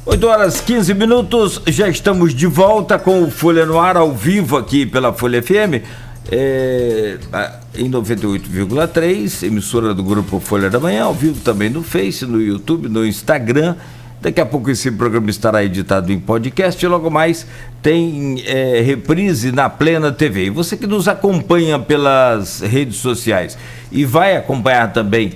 8h15, já estamos de volta com o Folha no Ar, ao vivo aqui pela Folha FM, em 98,3, emissora do Grupo Folha da Manhã, ao vivo também no Face, no YouTube, no Instagram. Daqui a pouco esse programa estará editado em podcast e logo mais tem reprise na Plena TV. E você que nos acompanha pelas redes sociais e vai acompanhar também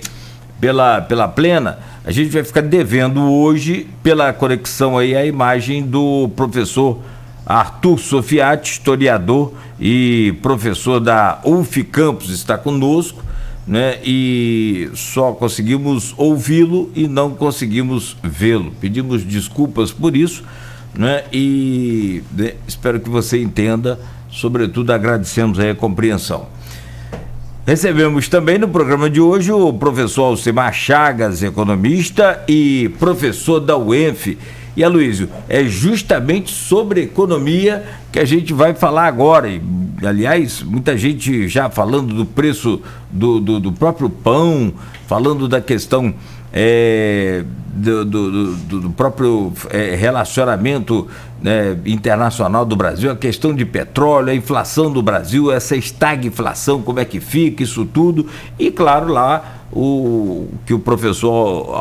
pela Plena, a gente vai ficar devendo hoje, pela conexão aí, a imagem do professor Arthur Sofiati, historiador e professor da UF Campus, está conosco, né? E só conseguimos ouvi-lo e não conseguimos vê-lo. Pedimos desculpas por isso, né? E espero que você entenda, sobretudo agradecemos aí a compreensão. Recebemos também no programa de hoje o professor Alcimar Chagas, economista e professor da UENF. E, Aloysio, é justamente sobre economia que a gente vai falar agora. E, aliás, muita gente já falando do preço do próprio pão, falando da questão do próprio relacionamento internacional do Brasil, a questão de petróleo, a inflação do Brasil, essa estagflação, como é que fica isso tudo, e claro lá o que o professor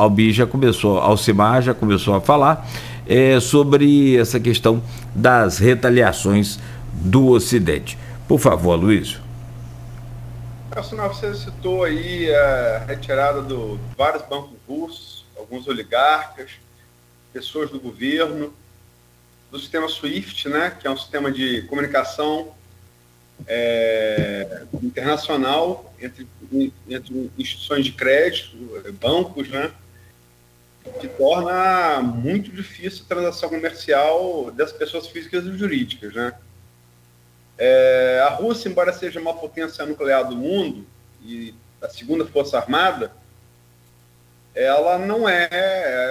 Alcimar já começou a falar sobre essa questão das retaliações do Ocidente. Por favor, Aloysio. Você citou aí a retirada de vários bancos russos, alguns oligarcas, pessoas do governo, do sistema SWIFT, né, que é um sistema de comunicação internacional entre instituições de crédito, bancos, né, que torna muito difícil a transação comercial das pessoas físicas e jurídicas, né. A Rússia, embora seja uma potência nuclear do mundo e a segunda força armada, ela não a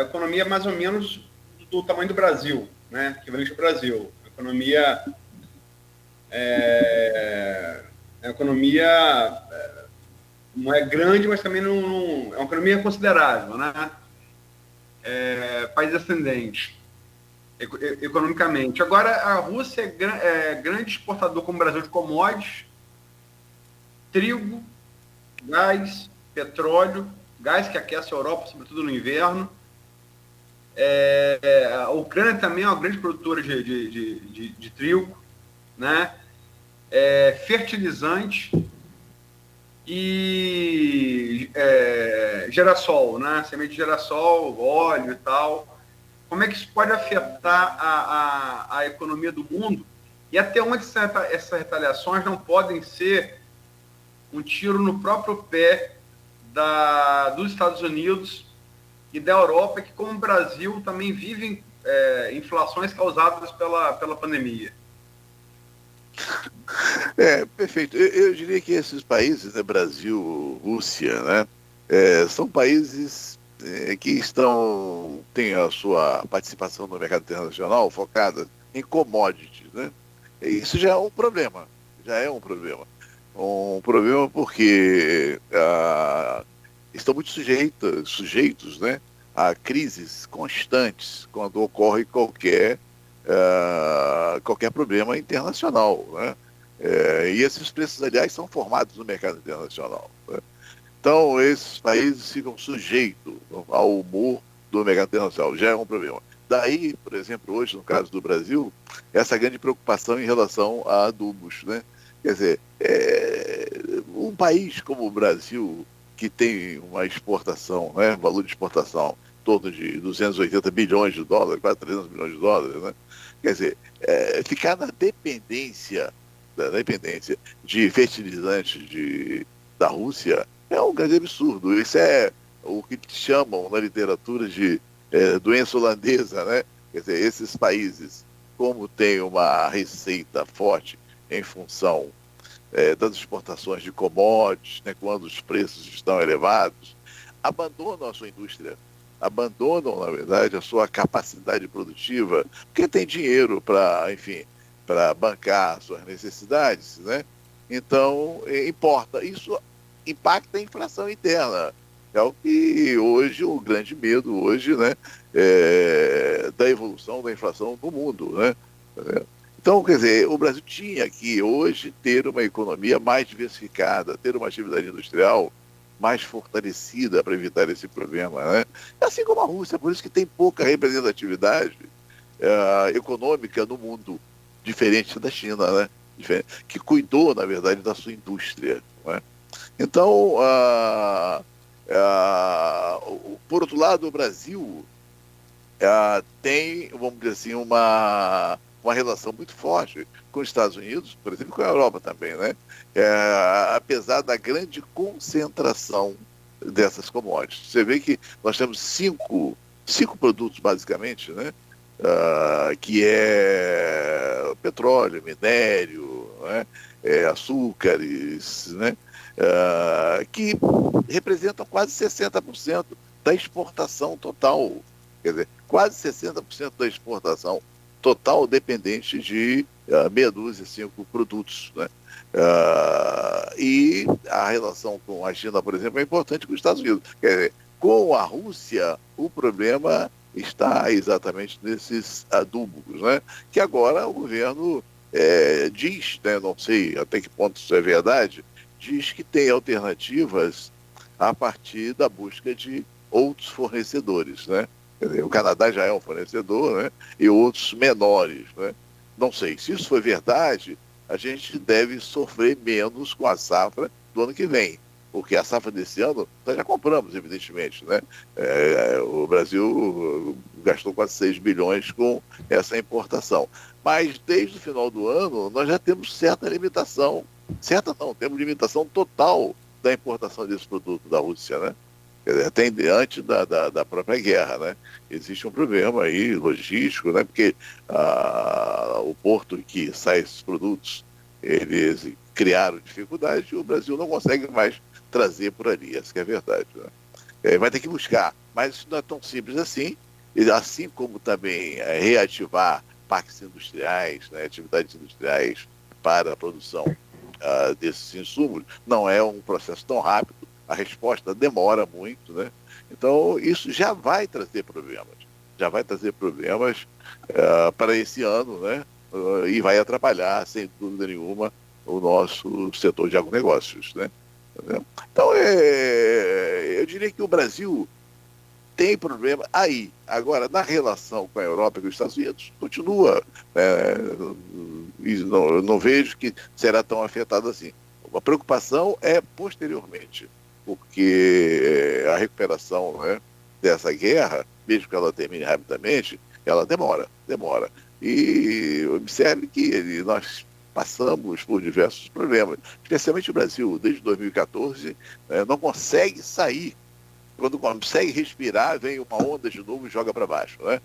economia mais ou menos do tamanho do Brasil, né, equivalente ao Brasil. A economia não é grande, mas também não é uma economia considerável, né? País ascendente economicamente. Agora, a Rússia é grande exportador, como o Brasil, de commodities, trigo, gás, petróleo, gás que aquece a Europa, sobretudo no inverno. A Ucrânia também é uma grande produtora de trigo, né? Fertilizante e girassol, né? Semente de girassol, óleo e tal. Como é que isso pode afetar a economia do mundo? E até onde essas retaliações não podem ser um tiro no próprio pé dos Estados Unidos e da Europa, que, como o Brasil, também vivem inflações causadas pela pandemia. Perfeito. Eu diria que esses países, né, Brasil, Rússia, né, são países que têm a sua participação no mercado internacional focada em commodities, né? Isso já é um problema. Um problema porque estão muito sujeitos, né, a crises constantes quando ocorre qualquer problema internacional, né? E esses preços, aliás, são formados no mercado internacional, né? Então, esses países ficam sujeitos ao humor do mercado internacional. Já é um problema. Daí, por exemplo, hoje, no caso do Brasil, essa grande preocupação em relação a adubos, né? Quer dizer, um país como o Brasil, que tem uma exportação, né, valor de exportação em torno de 280 bilhões de dólares, quase 300 bilhões de dólares, né? Quer dizer, ficar na dependência de fertilizantes da Rússia é um grande absurdo. Isso é o que chamam na literatura de doença holandesa, né? Quer dizer, esses países, como têm uma receita forte em função das exportações de commodities, né, quando os preços estão elevados, abandonam a sua indústria, abandonam, na verdade, a sua capacidade produtiva, porque tem dinheiro para bancar suas necessidades, né? Então, importa. Isso impacta a inflação interna. É o que hoje, o grande medo hoje, né, da evolução da inflação no mundo, né? Então, quer dizer, o Brasil tinha que hoje ter uma economia mais diversificada, ter uma atividade industrial mais fortalecida para evitar esse problema, né? Assim como a Rússia, por isso que tem pouca representatividade econômica no mundo, diferente da China, né? Que cuidou, na verdade, da sua indústria, né? Então, por outro lado, o Brasil tem, vamos dizer assim, uma relação muito forte com os Estados Unidos, por exemplo, com a Europa também, né? Apesar da grande concentração dessas commodities. Você vê que nós temos cinco produtos, basicamente, né? Que é petróleo, minério, né? Açúcares, né? Que representam quase 60% da exportação total. Quer dizer, quase 60% da exportação total dependente de meia dúzia, 5 produtos, né? E a relação com a China, por exemplo, é importante com os Estados Unidos. Quer dizer, com a Rússia, o problema está exatamente nesses adubos, né? Que agora o governo diz, né, não sei até que ponto isso é verdade, diz que tem alternativas a partir da busca de outros fornecedores, né? Quer dizer, o Canadá já é um fornecedor, né? E outros menores, né? Não sei, se isso for verdade, a gente deve sofrer menos com a safra do ano que vem, porque a safra desse ano nós já compramos, evidentemente, né? O Brasil gastou quase 6 bilhões com essa importação. Mas desde o final do ano nós já temos certa limitação, temos limitação total da importação desse produto da Rússia, né? Até antes da própria guerra, né? Existe um problema aí logístico, né? Porque o porto em que saem esses produtos, eles criaram dificuldade e o Brasil não consegue mais trazer por ali, essa que é a verdade, né? Vai ter que buscar, mas isso não é tão simples assim, assim como também reativar parques industriais, né? Atividades industriais para a produção desses insumos, não é um processo tão rápido, a resposta demora muito, né? Então, isso já vai trazer problemas para esse ano, né? E vai atrapalhar, sem dúvida nenhuma, o nosso setor de agronegócios, né? Então, eu diria que o Brasil tem problema aí. Agora, na relação com a Europa e com os Estados Unidos, continua. Eu não vejo que será tão afetado assim. A preocupação é posteriormente, porque a recuperação, né, dessa guerra, mesmo que ela termine rapidamente, ela demora. E observe que nós passamos por diversos problemas, especialmente o Brasil, desde 2014, não consegue sair. Quando consegue respirar, vem uma onda de novo e joga para baixo, né?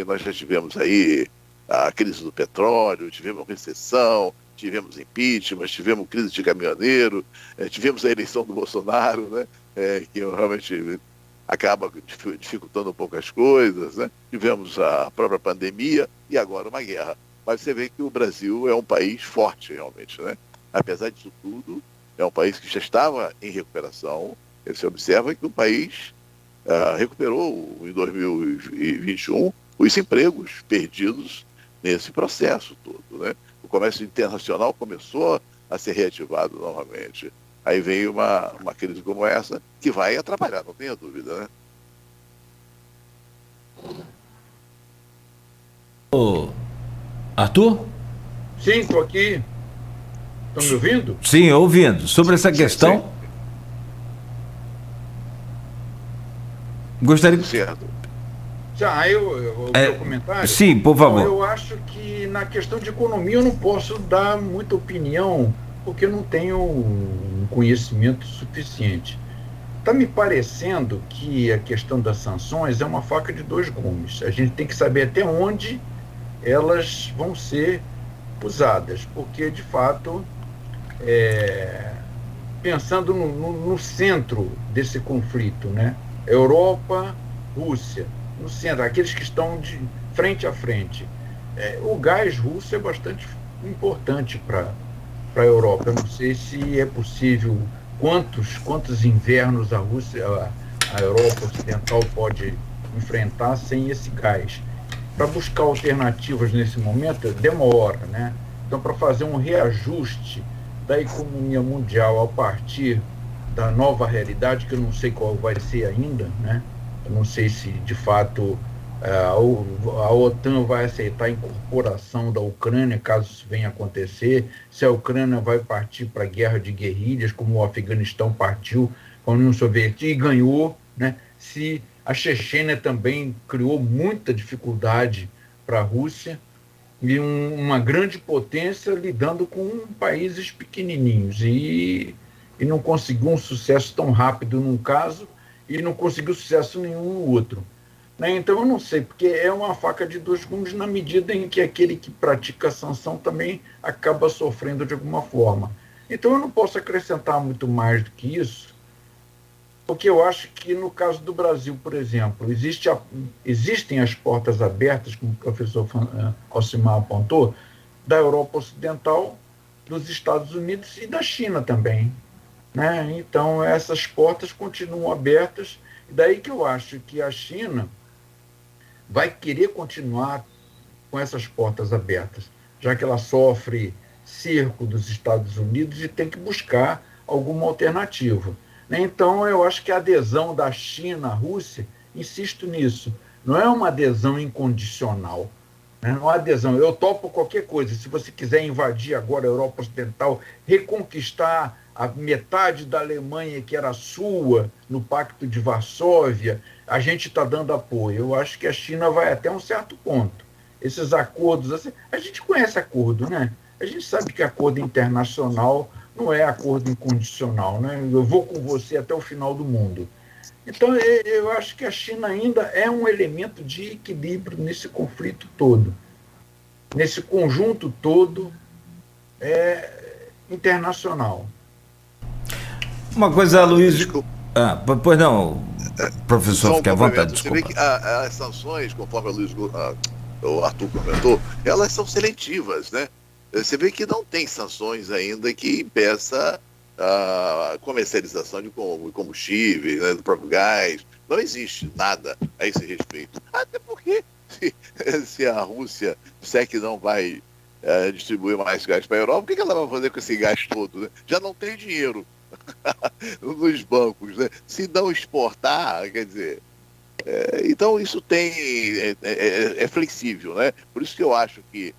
Nós já tivemos aí a crise do petróleo, tivemos recessão, tivemos impeachment, tivemos crise de caminhoneiro, tivemos a eleição do Bolsonaro, né? Que realmente acaba dificultando um pouco as coisas, né? Tivemos a própria pandemia e agora uma guerra. Mas você vê que o Brasil é um país forte, realmente, né? Apesar disso tudo, é um país que já estava em recuperação. Você observa que o país recuperou em 2021 os empregos perdidos nesse processo todo, né? O comércio internacional começou a ser reativado novamente. Aí vem uma crise como essa que vai atrapalhar, não tenha dúvida, né? Ô, Arthur? Sim, estou aqui. Estão me ouvindo? Sim, ouvindo. Sobre essa questão, Sim. gostaria que... Certo. Já, o meu comentário? Sim, por favor. Então, eu acho que na questão de economia eu não posso dar muita opinião, porque eu não tenho um conhecimento suficiente. Está me parecendo que a questão das sanções é uma faca de dois gumes. A gente tem que saber até onde elas vão ser usadas, porque, de fato, pensando no centro desse conflito, né? Europa, Rússia, no centro, aqueles que estão de frente a frente. O gás russo é bastante importante para a Europa. Eu não sei se é possível, quantos invernos a a Europa Ocidental pode enfrentar sem esse gás. Para buscar alternativas nesse momento, demora, né? Então, para fazer um reajuste da economia mundial a partir da nova realidade, que eu não sei qual vai ser ainda, né? Eu não sei se, de fato, a OTAN vai aceitar a incorporação da Ucrânia, caso isso venha a acontecer, se a Ucrânia vai partir para a guerra de guerrilhas, como o Afeganistão partiu com a União Soviética e ganhou, né? Se a Chechênia também criou muita dificuldade para a Rússia, e uma grande potência lidando com países pequenininhos, e não conseguiu um sucesso tão rápido num caso e não conseguiu sucesso nenhum no outro, né? Então eu não sei, porque é uma faca de dois gumes na medida em que aquele que pratica a sanção também acaba sofrendo de alguma forma. Então eu não posso acrescentar muito mais do que isso, porque eu acho que no caso do Brasil, por exemplo, existem as portas abertas, como o professor Alcimar apontou, da Europa Ocidental, dos Estados Unidos e da China também, né? Então essas portas continuam abertas, e daí que eu acho que a China vai querer continuar com essas portas abertas, já que ela sofre cerco dos Estados Unidos e tem que buscar alguma alternativa. Então, eu acho que a adesão da China à Rússia, insisto nisso, não é uma adesão incondicional, né? Não é adesão, eu topo qualquer coisa, se você quiser invadir agora a Europa Ocidental, reconquistar a metade da Alemanha que era sua no Pacto de Varsóvia, a gente está dando apoio. Eu acho que a China vai até um certo ponto. Esses acordos, assim, a gente conhece acordo, né? A gente sabe que acordo internacional não é acordo incondicional, né? Eu vou com você até o final do mundo. Então, eu acho que a China ainda é um elemento de equilíbrio nesse conflito todo, nesse conjunto todo internacional. Uma coisa, Luiz... pois não, professor, fique à vontade, desculpa. Você vê que as sanções, conforme o Arthur comentou, elas são seletivas, né? Você vê que não tem sanções ainda que impeça a comercialização de combustíveis, né, do próprio gás. Não existe nada a esse respeito. Até porque se a Rússia disser que não vai distribuir mais gás para a Europa, o que ela vai fazer com esse gás todo, né? Já não tem dinheiro nos bancos, né? Se não exportar, quer dizer... então isso é flexível, né? Por isso que eu acho que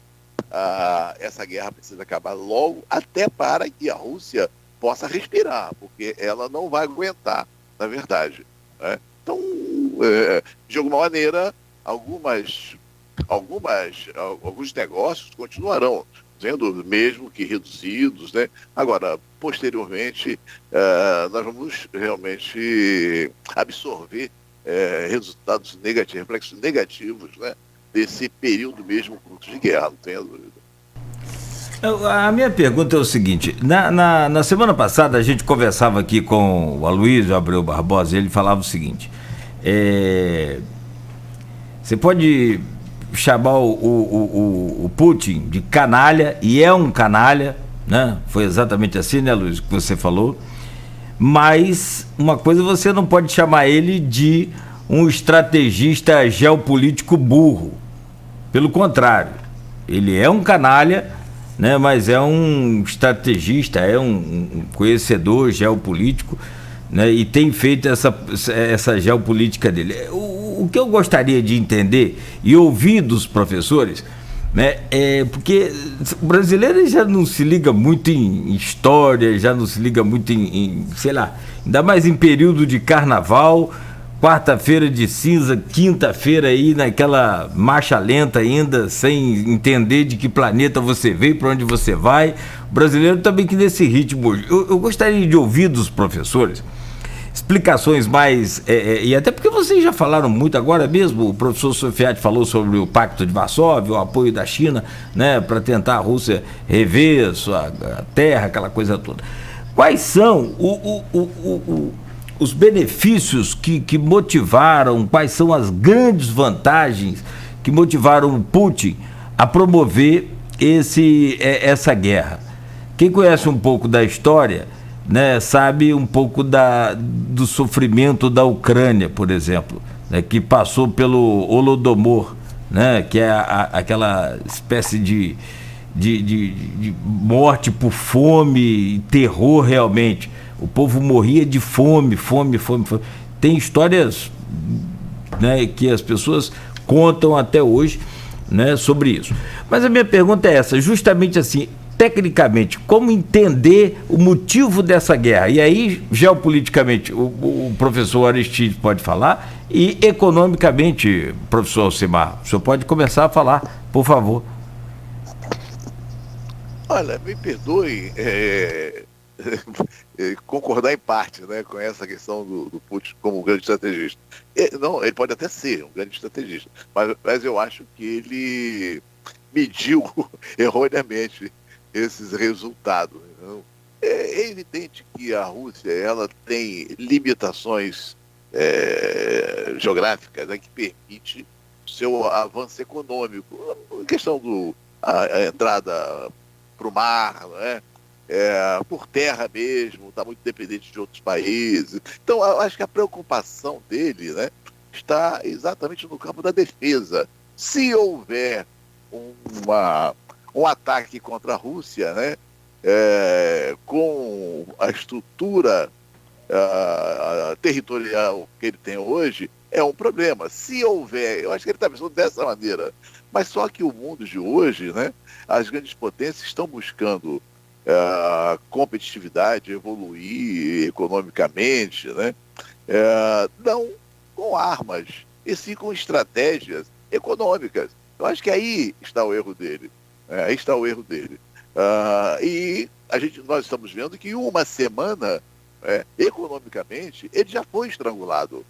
essa guerra precisa acabar logo, até para que a Rússia possa respirar, porque ela não vai aguentar, na verdade, né? Então, de alguma maneira, alguns negócios continuarão sendo mesmo que reduzidos, né? Agora, posteriormente, nós vamos realmente absorver resultados negativos, reflexos negativos, né, desse período mesmo de guerra, não tenho dúvida. A minha pergunta é o seguinte: na semana passada a gente conversava aqui com o Aloysio Abreu Barbosa, e ele falava o seguinte: você pode chamar o Putin de canalha, e é um canalha, né? Foi exatamente assim, né, Luiz, que você falou, mas uma coisa, você não pode chamar ele de um estrategista geopolítico burro. Pelo contrário, ele é um canalha, né, mas é um estrategista, é um conhecedor geopolítico, né, e tem feito essa geopolítica dele. O que eu gostaria de entender e ouvir dos professores, né, porque o brasileiro já não se liga muito em história, já não se liga muito em sei lá, ainda mais em período de carnaval, quarta-feira de cinza, quinta-feira aí naquela marcha lenta ainda, sem entender de que planeta você veio, para onde você vai. O brasileiro também que nesse ritmo hoje. Eu gostaria de ouvir dos professores explicações mais, e até porque vocês já falaram muito agora mesmo, o professor Sofiati falou sobre o Pacto de Varsóvia, o apoio da China, né, para tentar a Rússia rever sua terra, aquela coisa toda. Quais são os benefícios que motivaram, quais são as grandes vantagens que motivaram o Putin a promover essa guerra? Quem conhece um pouco da história né, sabe um pouco do sofrimento da Ucrânia, por exemplo, né, que passou pelo Holodomor, né, que é aquela espécie de morte por fome e terror realmente. O povo morria de fome. Tem histórias, né, que as pessoas contam até hoje, né, sobre isso. Mas a minha pergunta é essa, justamente assim, tecnicamente, como entender o motivo dessa guerra? E aí, geopoliticamente, o professor Aristides pode falar, e economicamente, professor Alcimar, o senhor pode começar a falar, por favor. Olha, me perdoe concordar em parte, né, com essa questão do Putin como um grande estrategista. Não, ele pode até ser um grande estrategista, mas eu acho que ele mediu erroneamente esses resultados. Então, é evidente que a Rússia ela tem limitações geográficas, né, que permite o seu avanço econômico. A questão a entrada para o mar, né? Por terra mesmo, está muito dependente de outros países. Então, eu acho que a preocupação dele, né, está exatamente no campo da defesa. Se houver um ataque contra a Rússia, né, com a estrutura territorial que ele tem hoje, é um problema. Se houver, eu acho que ele está pensando dessa maneira, mas só que o mundo de hoje, né, as grandes potências estão buscando competitividade, evoluir economicamente, né, não com armas, e sim com estratégias econômicas. Eu acho que aí está o erro dele. Aí está o erro dele. E nós estamos vendo que em uma semana, economicamente, ele já foi estrangulado.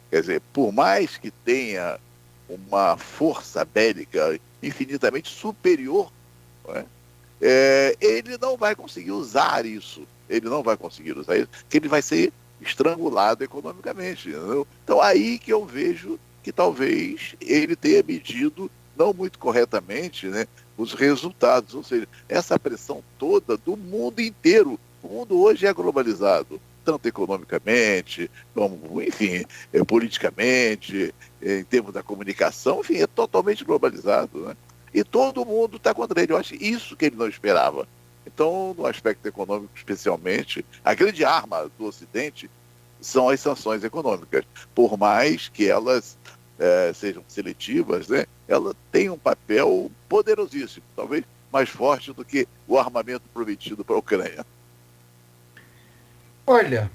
Quer dizer, por mais que tenha uma força bélica infinitamente superior, ele não vai conseguir usar isso. Porque ele vai ser estrangulado economicamente. Entendeu? Então, aí que eu vejo que talvez ele tenha medido não muito corretamente, né, os resultados. Ou seja, essa pressão toda do mundo inteiro. O mundo hoje é globalizado, tanto economicamente, como, enfim, politicamente, em termos da comunicação, enfim, é totalmente globalizado, né? E todo mundo está contra ele. Eu acho isso que ele não esperava. Então, no aspecto econômico especialmente, a grande arma do Ocidente são as sanções econômicas. Por mais que elas sejam seletivas, né, ela tem um papel poderosíssimo, talvez mais forte do que o armamento prometido para a Ucrânia. Olha,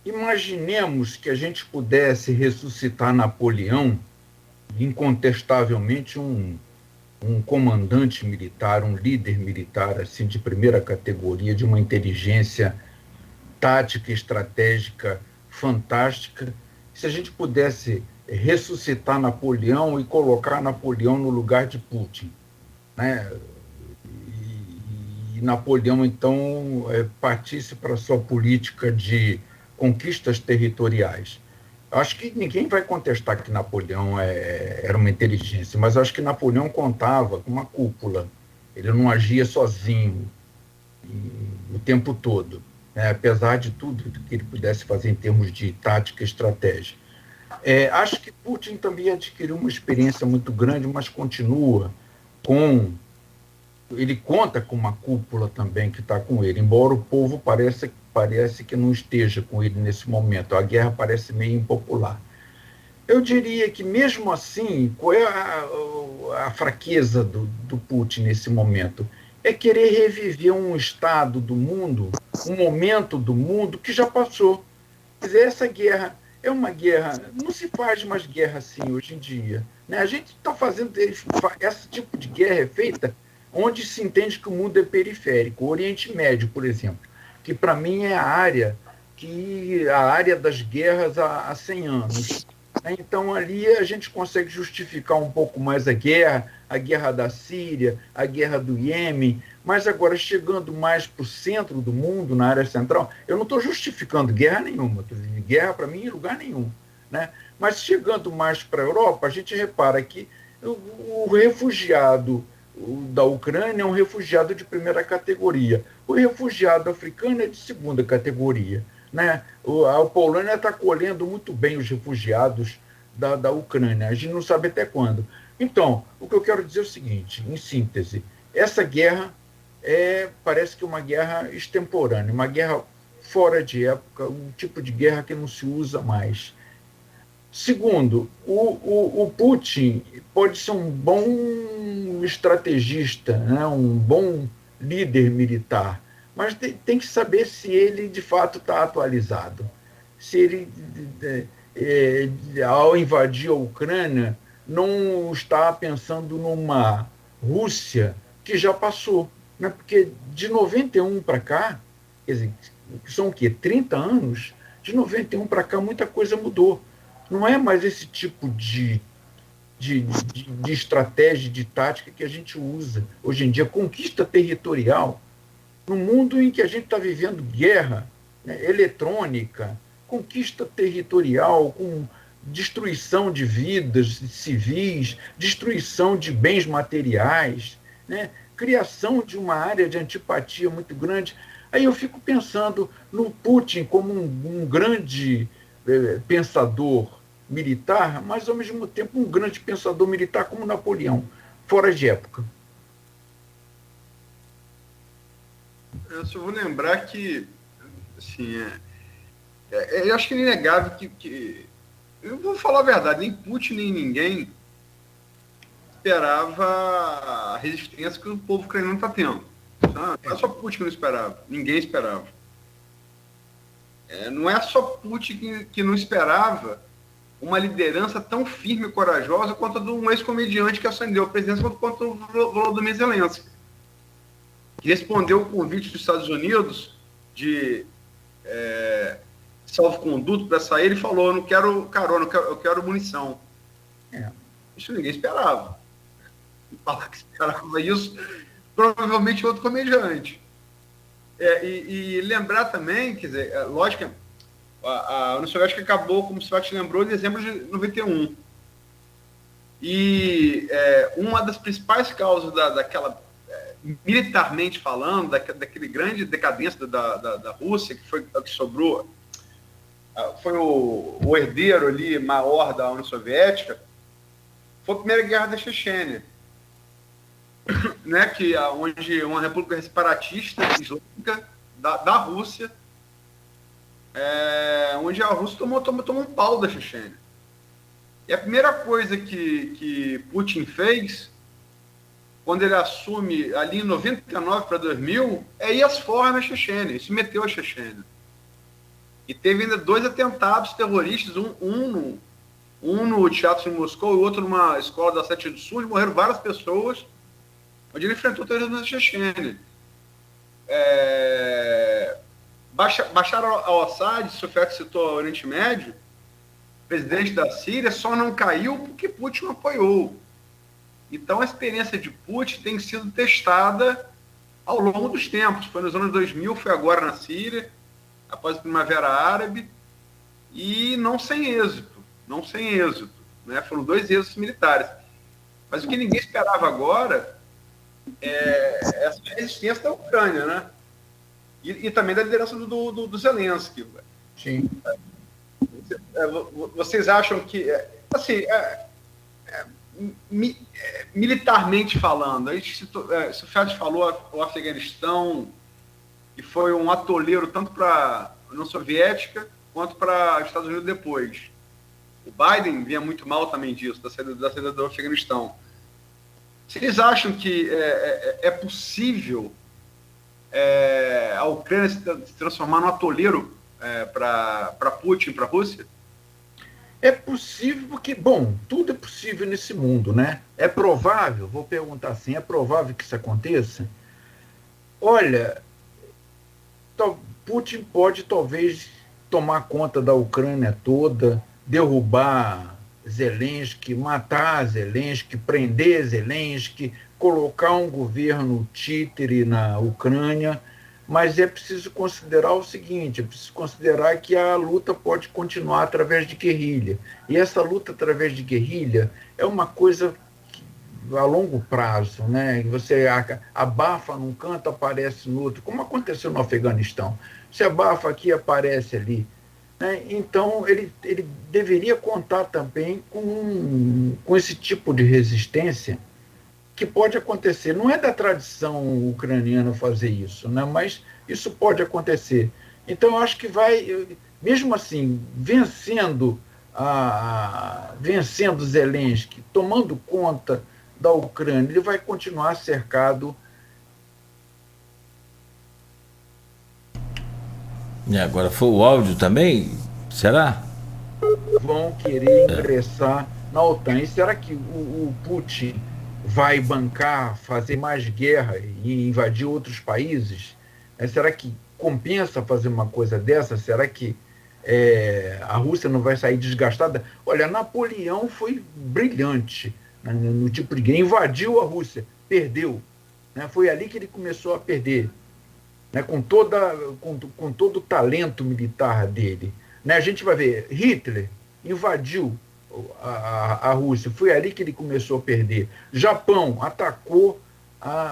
imaginemos que a gente pudesse ressuscitar Napoleão, incontestavelmente um comandante militar, um líder militar assim, de primeira categoria, de uma inteligência tática e estratégica fantástica. Se a gente pudesse ressuscitar Napoleão e colocar Napoleão no lugar de Putin, né? E Napoleão, então, partisse para a sua política de conquistas territoriais. Acho que ninguém vai contestar que Napoleão era uma inteligência, mas acho que Napoleão contava com uma cúpula. Ele não agia sozinho o tempo todo, né? Apesar de tudo que ele pudesse fazer em termos de tática e estratégia. Acho que Putin também adquiriu uma experiência muito grande, mas continua com... Ele conta com uma cúpula também que está com ele, embora o povo parece que não esteja com ele nesse momento. A guerra parece meio impopular. Eu diria que, mesmo assim, qual é a fraqueza do Putin nesse momento? É querer reviver um estado do mundo, um momento do mundo que já passou. Quer dizer, essa guerra é uma guerra... Não se faz mais guerra assim hoje em dia, né? A gente está fazendo... Esse tipo de guerra é feita onde se entende que o mundo é periférico. O Oriente Médio, por exemplo, que para mim é a área das guerras há 100 anos. Então, ali a gente consegue justificar um pouco mais a guerra da Síria, a guerra do Iêmen, mas agora, chegando mais para o centro do mundo, na área central, eu não estou justificando guerra nenhuma, guerra para mim em lugar nenhum, né? Mas chegando mais para a Europa, a gente repara que o refugiado da Ucrânia é um refugiado de primeira categoria. O refugiado africano é de segunda categoria, né? A Polônia está acolhendo muito bem os refugiados da Ucrânia. A gente não sabe até quando. Então, o que eu quero dizer é o seguinte, em síntese, essa guerra parece que é uma guerra extemporânea, uma guerra fora de época, um tipo de guerra que não se usa mais. Segundo, o Putin pode ser um bom estrategista, né? Um bom líder militar, mas tem que saber se ele de fato está atualizado. Se ele, ao invadir a Ucrânia, não está pensando numa Rússia que já passou. Né? Porque de 91 para cá, quer dizer, são o quê? 30 anos? De 91 para cá, muita coisa mudou. Não é mais esse tipo de estratégia, de tática que a gente usa hoje em dia, conquista territorial, no mundo em que a gente está vivendo guerra, né, eletrônica, conquista territorial, com destruição de vidas civis, destruição de bens materiais, né, criação de uma área de antipatia muito grande. Aí eu fico pensando no Putin como um grande pensador militar, mas ao mesmo tempo um grande pensador militar como Napoleão, fora de época. Eu só vou lembrar que, assim, eu acho que é inegável que eu vou falar a verdade, nem Putin nem ninguém esperava a resistência que o povo ucraniano está tendo. Não é só Putin que não esperava, ninguém esperava. Não é só Putin que não esperava uma liderança tão firme e corajosa quanto a de um ex-comediante que ascendeu a presidência quanto o Volodymyr Zelensky, que respondeu o convite dos Estados Unidos de salvo-conduto para sair. Ele falou: eu não quero carona, eu quero munição. Isso ninguém esperava. Falar que esperava isso, provavelmente outro comediante. E lembrar também, quer dizer, lógico, a União Soviética acabou, como o Svati lembrou, em dezembro de 91. E uma das principais causas daquela, militarmente falando, daquele grande decadência da Rússia, que foi a que sobrou, foi o herdeiro ali maior da União Soviética, foi a Primeira Guerra da Chechênia. Né, onde uma república separatista islâmica da Rússia, onde a Rússia tomou um pau da Chechênia. E a primeira coisa que Putin fez, quando ele assume ali em 99 para 2000, é ir às forras na Chechênia, e se meteu a Chechênia. E teve ainda 2 atentados terroristas, um no Teatro de Moscou e outro numa escola da Ossétia do Sul, onde morreram várias pessoas, onde ele enfrentou o terrorismo na Chechênia. Bashar al-Assad, se o Fett citou o Oriente Médio, presidente da Síria, só não caiu porque Putin o apoiou. Então a experiência de Putin tem sido testada ao longo dos tempos. Foi nos anos 2000, foi agora na Síria, após a Primavera Árabe, e não sem êxito. Né? Foram 2 êxitos militares. Mas o que ninguém esperava agora essa resistência da Ucrânia, né? E também da liderança do Zelensky. Sim. Vocês acham que, assim, militarmente falando, a gente o Fed falou o Afeganistão, que foi um atoleiro tanto para a União Soviética quanto para os Estados Unidos depois. O Biden vinha muito mal também disso, da saída do Afeganistão. Vocês acham que é possível a Ucrânia se transformar num atoleiro para Putin, para a Rússia? É possível porque, bom, tudo é possível nesse mundo, né? É provável, vou perguntar assim, é provável que isso aconteça? Olha, Putin pode talvez tomar conta da Ucrânia toda, derrubar Zelensky, matar Zelensky, prender Zelensky, colocar um governo títere na Ucrânia, mas é preciso considerar o seguinte, é preciso considerar que a luta pode continuar através de guerrilha. E essa luta através de guerrilha é uma coisa a longo prazo, né? Você abafa num canto, aparece no outro, como aconteceu no Afeganistão. Você abafa aqui, aparece ali. Né? Então, ele deveria contar também com esse tipo de resistência que pode acontecer. Não é da tradição ucraniana fazer isso, né? Mas isso pode acontecer. Então, eu acho que vai, mesmo assim, vencendo Zelensky, tomando conta da Ucrânia, ele vai continuar cercado. E agora foi o áudio também? Será? Vão querer ingressar na OTAN. E será que o Putin vai bancar, fazer mais guerra e invadir outros países? Será que compensa fazer uma coisa dessa? Será que a Rússia não vai sair desgastada? Olha, Napoleão foi brilhante, né, no tipo de guerra. Invadiu a Rússia, perdeu. Né? Foi ali que ele começou a perder, né, com todo o talento militar dele. Né? A gente vai ver, Hitler invadiu a Rússia, foi ali que ele começou a perder. Japão atacou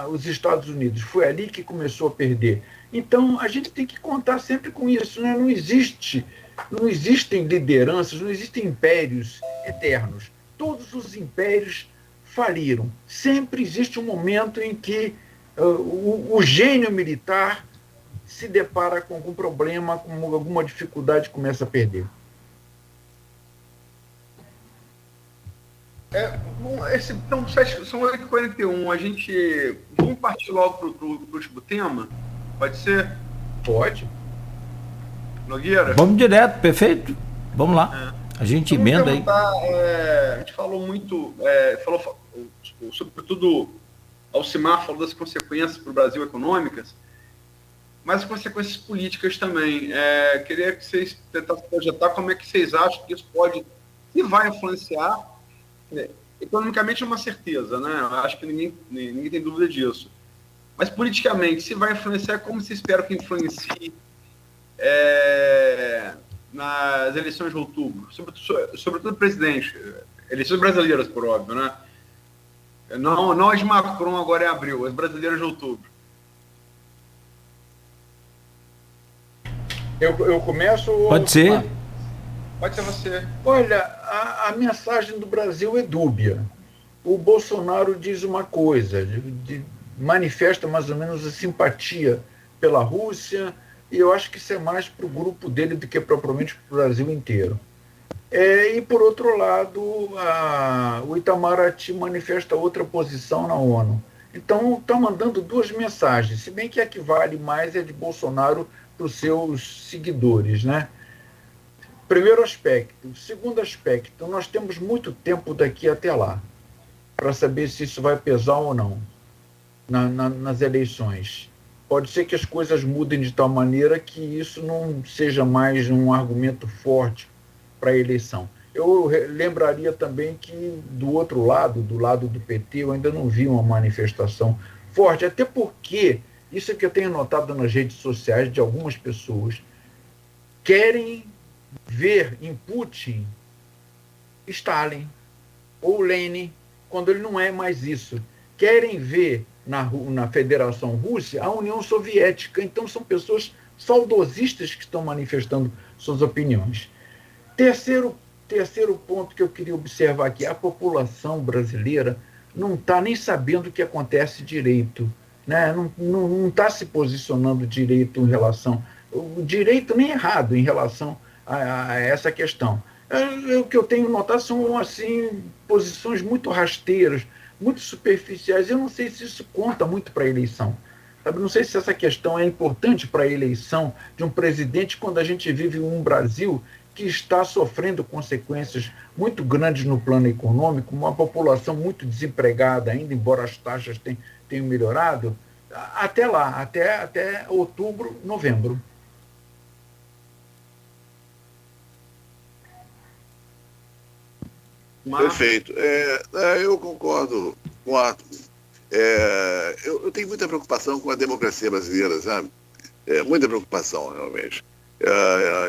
os Estados Unidos, foi ali que começou a perder. Então, a gente tem que contar sempre com isso. Né? Não existem lideranças, não existem impérios eternos. Todos os impérios faliram. Sempre existe um momento em que o gênio militar se depara com algum problema, com alguma dificuldade, começa a perder. Então, são 8h41. A gente. Vamos partir logo para o último tema? Pode ser? Pode. Nogueira? Vamos direto, perfeito. Vamos lá. A gente emenda aí. A gente falou muito. Falou sobretudo, Alcimar falou das consequências para o Brasil econômicas, mas as consequências políticas também. Queria que vocês tentassem projetar como é que vocês acham que isso pode e vai influenciar. Economicamente é uma certeza, né? Acho que ninguém tem dúvida disso. Mas politicamente, se vai influenciar, como se espera que influencie nas eleições de outubro? Sobretudo presidente. Eleições brasileiras, por óbvio, né? Não as de Macron agora em abril, as brasileiras de outubro. Eu começo? Pode ser. Pode ser você. Olha, a mensagem do Brasil é dúbia. O Bolsonaro diz uma coisa, manifesta mais ou menos a simpatia pela Rússia, e eu acho que isso é mais para o grupo dele do que propriamente para o Brasil inteiro. E, por outro lado, o Itamaraty manifesta outra posição na ONU. Então, está mandando duas mensagens, se bem que a que vale mais é de Bolsonaro para os seus seguidores, né? Primeiro aspecto. Segundo aspecto, nós temos muito tempo daqui até lá para saber se isso vai pesar ou não nas eleições. Pode ser que as coisas mudem de tal maneira que isso não seja mais um argumento forte para a eleição. Eu lembraria também que do outro lado, do lado do PT, eu ainda não vi uma manifestação forte, até porque, isso é que eu tenho notado nas redes sociais de algumas pessoas, querem ver em Putin Stalin ou Lenin, quando ele não é mais isso. Querem ver na Federação Russa a União Soviética. Então são pessoas saudosistas que estão manifestando suas opiniões. Terceiro ponto que eu queria observar aqui, a população brasileira não está nem sabendo o que acontece direito, né? Não está se posicionando direito em relação, direito nem errado em relação a essa questão. O que eu tenho notado são assim, posições muito rasteiras, muito superficiais. Eu não sei se isso conta muito para a eleição. Sabe? Não sei se essa questão é importante para a eleição de um presidente quando a gente vive um Brasil que está sofrendo consequências muito grandes no plano econômico, uma população muito desempregada ainda, embora as taxas tenham melhorado, até lá, até outubro, novembro. Perfeito. Eu concordo com o Arthur. Eu tenho muita preocupação com a democracia brasileira, sabe? Muita preocupação, realmente.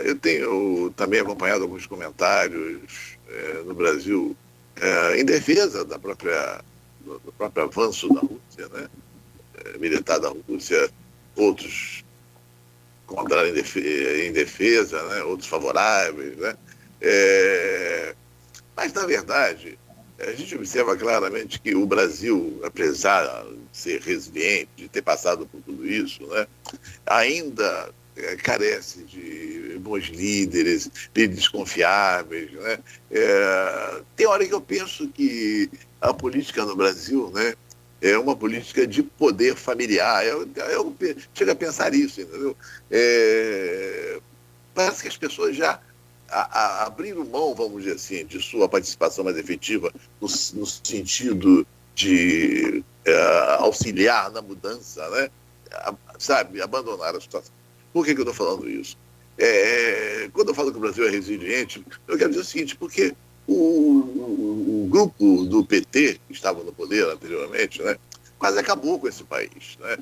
Eu tenho também acompanhado alguns comentários no Brasil em defesa da própria do próprio avanço da Rússia, né? Militar da Rússia, outros contra em defesa, né? Outros favoráveis, né? Mas, na verdade, a gente observa claramente que o Brasil, apesar de ser resiliente, de ter passado por tudo isso, né? Ainda carece de bons líderes confiáveis, né? Tem hora que eu penso que a política no Brasil, né, é uma política de poder familiar. Eu chego a pensar isso, entendeu? Parece que as pessoas já abriram mão, vamos dizer assim, de sua participação mais efetiva no sentido de auxiliar na mudança, né? Sabe, abandonar a situação. Por que eu estou falando isso? Quando eu falo que o Brasil é resiliente, eu quero dizer o seguinte, porque o grupo do PT, que estava no poder anteriormente, né, quase acabou com esse país, né?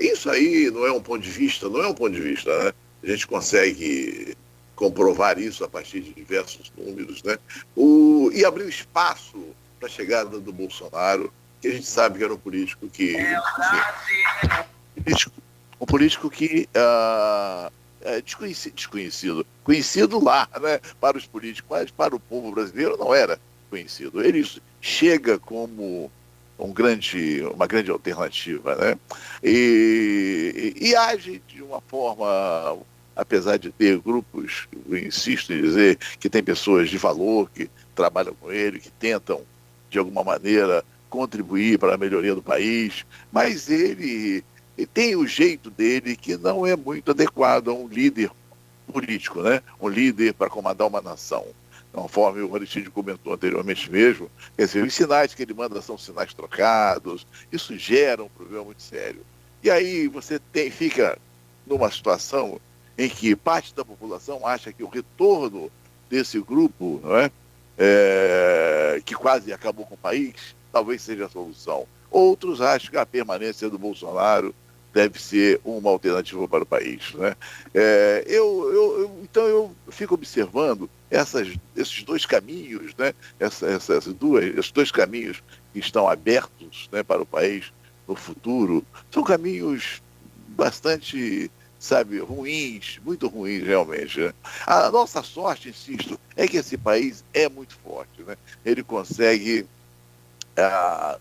Isso aí não é um ponto de vista, né? A gente consegue comprovar isso a partir de diversos números, né? E abriu espaço para a chegada do Bolsonaro, que a gente sabe que era um político que... Um político que desconhecido, conhecido lá, né, para os políticos, mas para o povo brasileiro não era conhecido. Ele chega como uma grande alternativa, né? E age de uma forma, apesar de ter grupos, eu insisto em dizer, que tem pessoas de valor que trabalham com ele, que tentam, de alguma maneira, contribuir para a melhoria do país, mas ele tem o jeito dele que não é muito adequado a um líder político, né? Um líder para comandar uma nação. Conforme o Aristide comentou anteriormente mesmo, quer dizer, os sinais que ele manda são sinais trocados, isso gera um problema muito sério. E aí você fica numa situação em que parte da população acha que o retorno desse grupo, não é? Que quase acabou com o país, talvez seja a solução. Outros acham que a permanência do Bolsonaro deve ser uma alternativa para o país, né? Então eu fico observando esses dois caminhos, né? Esses dois caminhos que estão abertos, né, para o país no futuro, são caminhos bastante, sabe, ruins, muito ruins realmente, né? A nossa sorte, insisto, é que esse país é muito forte, né? Ele consegue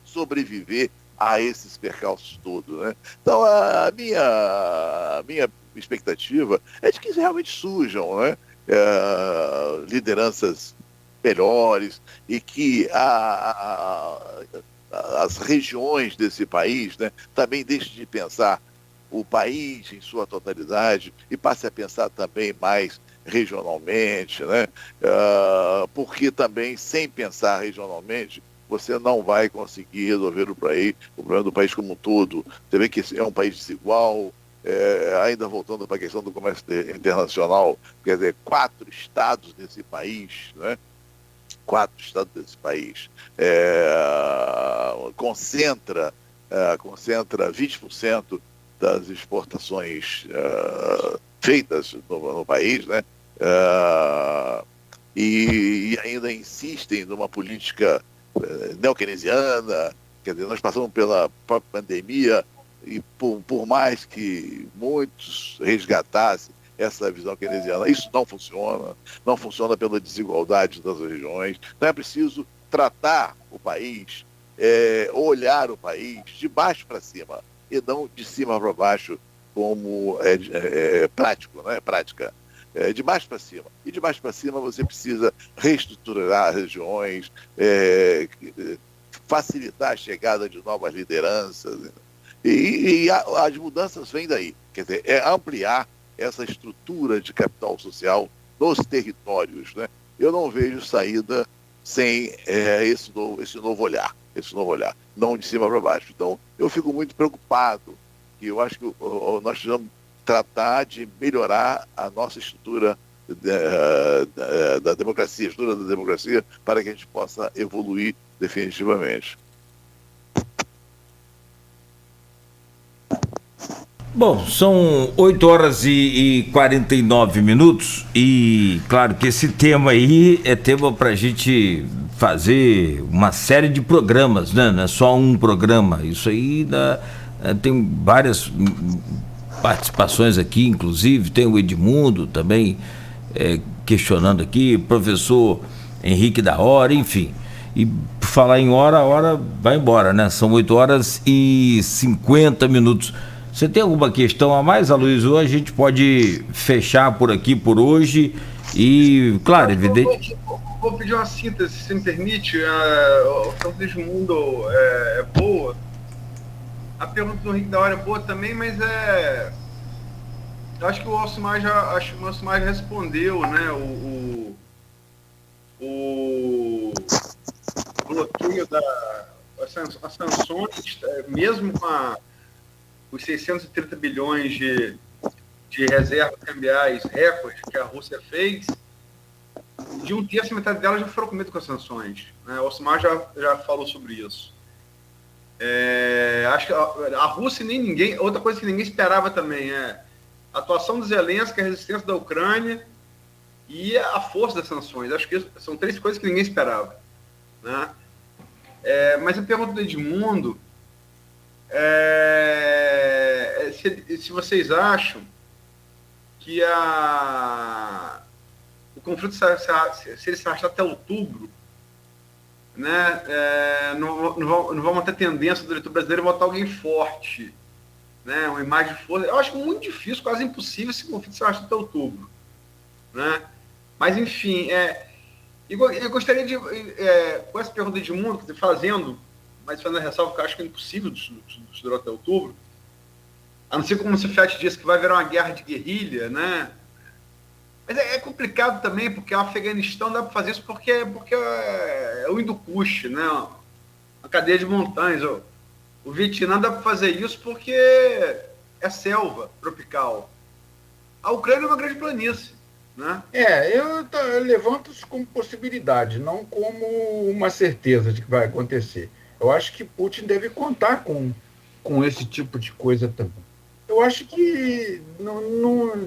sobreviver a esses percalços todos, né? Então a minha expectativa é de que realmente surjam, né, lideranças melhores e que as regiões desse país, né, também deixem de pensar o país em sua totalidade e passe a pensar também mais regionalmente, né? Porque também, sem pensar regionalmente, você não vai conseguir resolver o problema do país como um todo. Você vê que é um país desigual, ainda voltando para a questão do comércio internacional, quer dizer, 4 estados desse país, né? 4 estados desse país concentra 20% das exportações feitas no país, né? E ainda insistem numa política neo-keynesiana. Quer dizer, nós passamos pela própria pandemia e por mais que muitos resgatassem essa visão keynesiana, isso não funciona pela desigualdade das regiões. Então é preciso tratar o país, olhar o país de baixo para cima e não de cima para baixo, como prático, né? Prática. De baixo para cima. E de baixo para cima você precisa reestruturar as regiões, facilitar a chegada de novas lideranças. E as mudanças vêm daí. Quer dizer, ampliar essa estrutura de capital social nos territórios, né? Eu não vejo saída sem esse novo olhar, não de cima para baixo. Então, eu fico muito preocupado, e eu acho que nós precisamos tratar de melhorar a nossa estrutura da democracia, para que a gente possa evoluir definitivamente. Bom, são 8 horas e 49 minutos e claro que esse tema aí é tema para a gente fazer uma série de programas, né? Não é só um programa. Isso aí tem várias participações aqui, inclusive tem o Edmundo também questionando aqui, professor Henrique da Hora, enfim. E por falar em hora, a hora vai embora, né? São 8h50. Você tem alguma questão a mais, Aloysio? A gente pode fechar por aqui por hoje e, claro, evidente... Vou pedir uma síntese, se me permite. A pergunta de mundo é boa. A pergunta do Henrique da Hora é boa também, mas eu acho que o Alcimar já respondeu, né? O bloqueio as sanções, mesmo com os 630 bilhões de reservas cambiais recorde que a Rússia fez, de um terço, metade delas já foram comidas com as sanções, né? O Alcimar já falou sobre isso. Acho que a Rússia nem ninguém... Outra coisa que ninguém esperava também a atuação do Zelensky, a resistência da Ucrânia e a força das sanções. Acho que são 3 coisas que ninguém esperava, né? Mas a pergunta do Edmundo se vocês acham que o conflito, se ele se arrastar até outubro, né, não vamos ter tendência do eleitor brasileiro votar alguém forte, né, uma imagem de força. Eu acho muito difícil, quase impossível, esse conflito se arrastar até outubro, né? Mas, enfim, eu gostaria de, com essa pergunta de mundo, fazendo a ressalva que eu acho que é impossível de durar até outubro, a não ser como o Cefete disse, que vai virar uma guerra de guerrilha, né? Mas é complicado também, porque o Afeganistão dá para fazer isso porque é o Hindu-Kush, né? Uma cadeia de montanhas. O Vietnã dá para fazer isso porque é selva tropical. A Ucrânia é uma grande planície, né? Eu levanto isso como possibilidade, não como uma certeza de que vai acontecer. Eu acho que Putin deve contar com esse tipo de coisa também. Eu acho que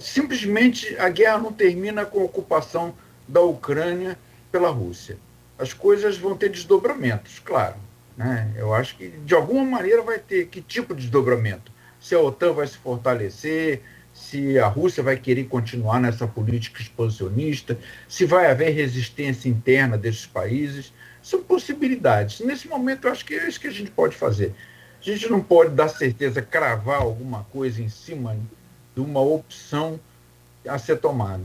simplesmente a guerra não termina com a ocupação da Ucrânia pela Rússia. As coisas vão ter desdobramentos, claro, né? Eu acho que de alguma maneira vai ter. Que tipo de desdobramento? Se a OTAN vai se fortalecer, se a Rússia vai querer continuar nessa política expansionista, se vai haver resistência interna desses países. São possibilidades. Nesse momento, eu acho que é isso que a gente pode fazer. A gente não pode dar certeza, cravar alguma coisa em cima de uma opção a ser tomada.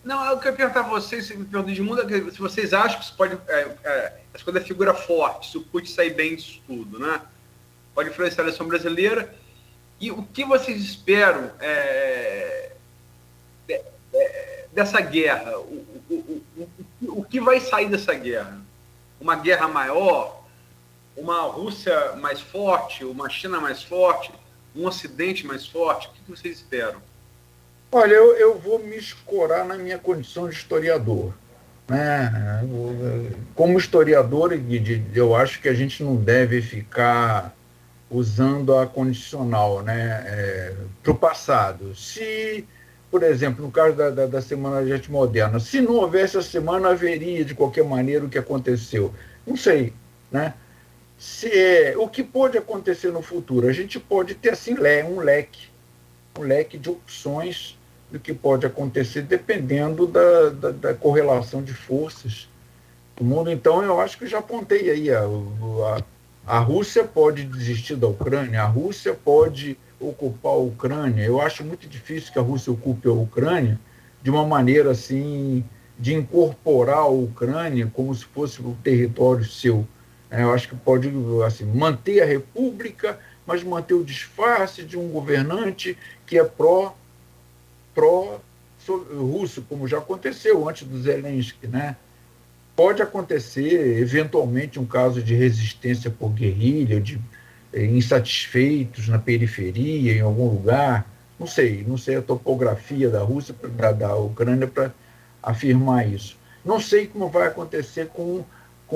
Não, eu quero perguntar a vocês, se me perguntam de mundo, se vocês acham que isso pode... essa coisa é figura forte, se o Putin sair bem disso tudo, né? Pode influenciar a eleição brasileira. E o que vocês esperam dessa guerra? O que vai sair dessa guerra? Uma guerra maior? Uma Rússia mais forte, uma China mais forte, um Ocidente mais forte? O que vocês esperam? Olha, eu vou me escorar na minha condição de historiador, né? Como historiador, eu acho que a gente não deve ficar usando a condicional, né, para o passado. Se, por exemplo, no caso da Semana de Arte Moderna, se não houvesse a semana, haveria, de qualquer maneira, o que aconteceu. Não sei, né? O que pode acontecer no futuro? A gente pode ter assim um leque de opções do que pode acontecer dependendo da correlação de forças do mundo. Então, eu acho que já apontei aí. A Rússia pode desistir da Ucrânia, a Rússia pode ocupar a Ucrânia. Eu acho muito difícil que a Rússia ocupe a Ucrânia de uma maneira assim, de incorporar a Ucrânia como se fosse o território seu. Eu acho que pode assim, manter a república, mas manter o disfarce de um governante que é pró-russo, como já aconteceu antes do Zelensky, né? Pode acontecer, eventualmente, um caso de resistência por guerrilha, de insatisfeitos na periferia, em algum lugar. Não sei a topografia da Rússia, da Ucrânia, para afirmar isso. Não sei como vai acontecer com